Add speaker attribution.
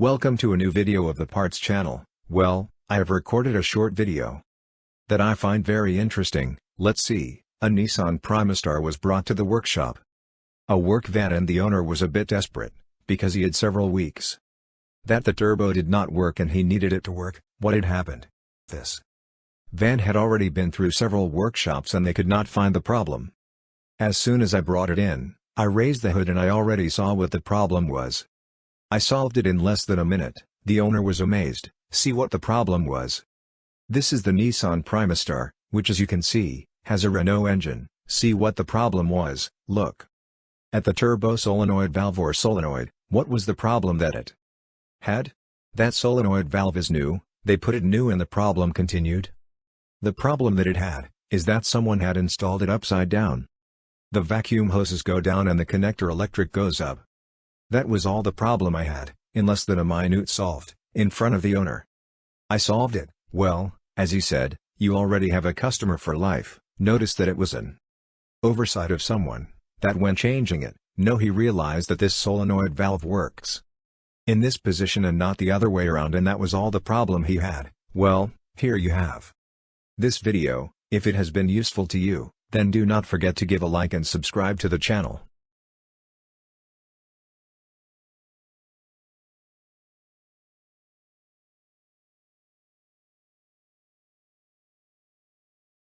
Speaker 1: Welcome to a new video of the Parts channel. Well, I have recorded a short video that I find very interesting. Let's see. A Nissan Primastar was brought to the workshop. A work van, and the owner was a bit desperate, because he had several weeks that the turbo did not work and he needed it to work. What had happened? This van had already been through several workshops and they could not find the problem. As soon as I brought it in, I raised the hood and I already saw what the problem was. I solved it in less than a minute. The owner was amazed. See what the problem was. This is the Nissan Primastar, which, as you can see, has a Renault engine. See what the problem was. Look at the turbo solenoid valve or solenoid. What was the problem that it had? That solenoid valve is new. They put it new and the problem continued. The problem that it had is that someone had installed it upside down. The vacuum hoses go down and the connector electric goes up. That was all the problem I had, in less than a minute solved, in front of the owner. I solved it. Well, as he said, you already have a customer for life. Notice that it was an oversight of someone, that when changing it, he realized that this solenoid valve works in this position and not the other way around, and that was all the problem he had. Well, here you have this video. If it has been useful to you, then do not forget to give a like and subscribe to the channel.